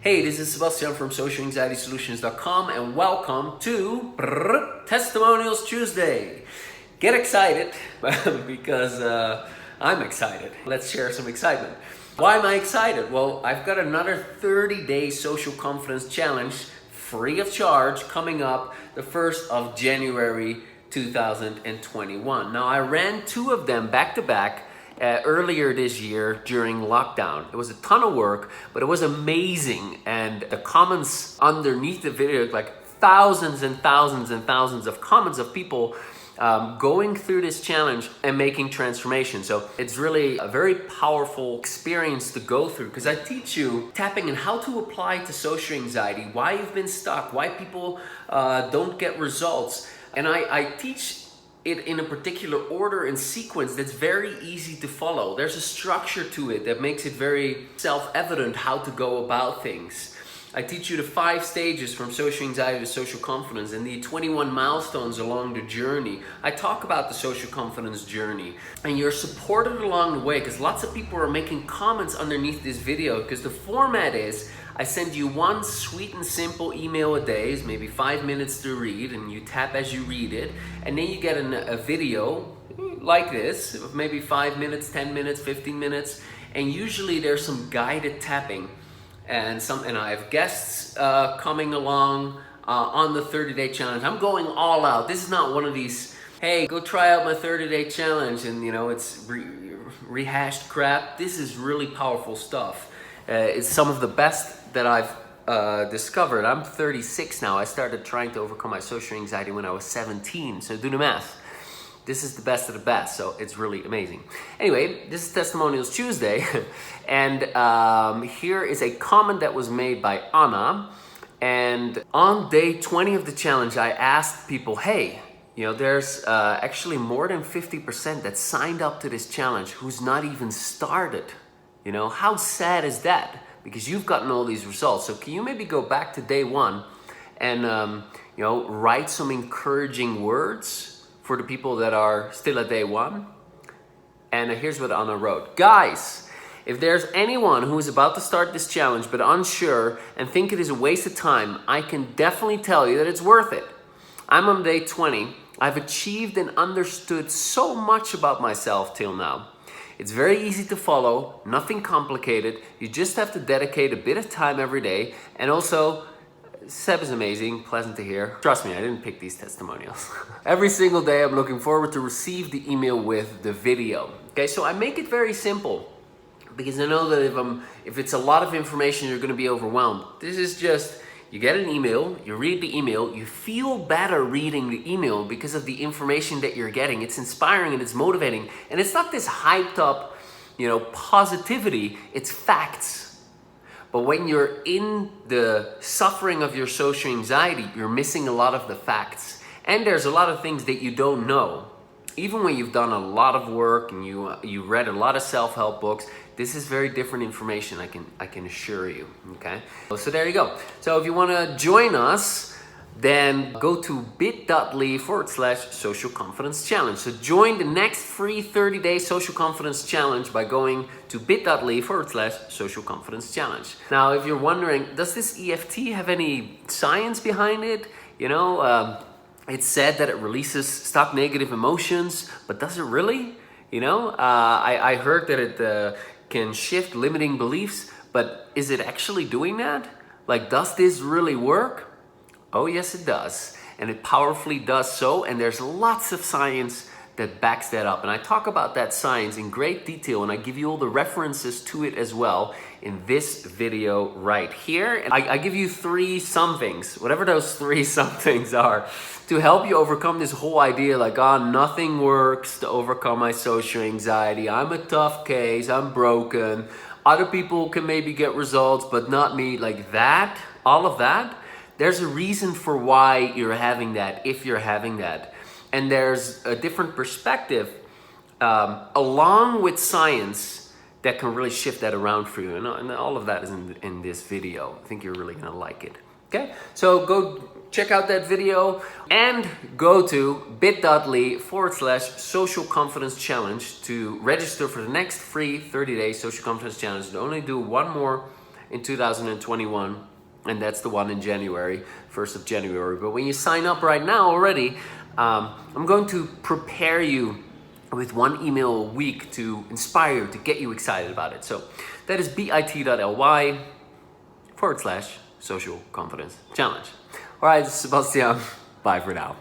Hey, this is Sebastian from SocialAnxietySolutions.com and welcome to Testimonials Tuesday. Get excited because I'm excited. Let's share some excitement. Why am I excited? Well, I've got another 30-day social confidence challenge free of charge coming up the 1st of January 2021. Now, I ran two of them back to back earlier this year during lockdown. It was a ton of work, but it was amazing. And the comments underneath the video, like thousands and thousands and thousands of comments of people going through this challenge and making transformation. So it's really a very powerful experience to go through because I teach you tapping and how to apply to social anxiety, why you've been stuck, why people don't get results. And I teach it in a particular order and sequence that's very easy to follow. There's a structure to it that makes it very self-evident how to go about things. I teach you the 5 stages from social anxiety to social confidence and the 21 milestones along the journey. I talk about the social confidence journey and you're supported along the way because lots of people are making comments underneath this video because the format is I send you one sweet and simple email a day, is maybe 5 minutes to read, and you tap as you read it, and then you get a video like this, of maybe 5 minutes, 10 minutes, 15 minutes, and usually there's some guided tapping, and I have guests coming along on the 30-day challenge. I'm going all out. This is not one of these, hey, go try out my 30-day challenge, and it's rehashed crap. This is really powerful stuff. It's some of the best that I've discovered. I'm 36 now. I started trying to overcome my social anxiety when I was 17. So do the math. This is the best of the best. So it's really amazing. Anyway, this is Testimonials Tuesday. And here is a comment that was made by Anna. And on day 20 of the challenge, I asked people, hey, there's actually more than 50% that signed up to this challenge who's not even started. How sad is that? Because you've gotten all these results. So can you maybe go back to day 1 and write some encouraging words for the people that are still at day 1? And here's what Anna wrote. Guys, if there's anyone who is about to start this challenge but unsure and think it is a waste of time, I can definitely tell you that it's worth it. I'm on day 20. I've achieved and understood so much about myself till now. It's very easy to follow, nothing complicated. You just have to dedicate a bit of time every day. And also, Seb is amazing, pleasant to hear. Trust me, I didn't pick these testimonials. Every single day, I'm looking forward to receive the email with the video. Okay, so I make it very simple because I know that if it's a lot of information, you're gonna be overwhelmed. This is just, you get an email, you read the email, you feel better reading the email because of the information that you're getting. It's inspiring and it's motivating. And it's not this hyped up, positivity, it's facts. But when you're in the suffering of your social anxiety, you're missing a lot of the facts. And there's a lot of things that you don't know. Even when you've done a lot of work and you read a lot of self-help books, this is very different information, I can assure you, okay? So there you go. So if you want to join us, then go to bit.ly/social confidence challenge. So join the next free 30-day social confidence challenge by going to bit.ly/social confidence challenge. Now, if you're wondering, does this EFT have any science behind it? It's said that it releases stuck negative emotions, but does it really? I heard that it can shift limiting beliefs, but is it actually doing that? Does this really work? Oh, yes, it does. And it powerfully does so, and there's lots of science that backs that up. And I talk about that science in great detail, and I give you all the references to it as well in this video right here. And I give you 3 somethings, whatever those 3 somethings are, to help you overcome this whole idea nothing works to overcome my social anxiety. I'm a tough case, I'm broken. Other people can maybe get results, but not me. All of that. There's a reason for why you're having that, if you're having that. And there's a different perspective along with science that can really shift that around for you. And all of that is in this video. I think you're really gonna like it. Okay, so go check out that video and go to bit.ly/social confidence challenge to register for the next free 30-day social confidence challenge. You only do one more in 2021, and that's the one in January, 1st of January. But when you sign up right now already, I'm going to prepare you with one email a week to inspire you, to get you excited about it. So that is bit.ly/social confidence challenge. All right, this is Sebastian. Bye for now.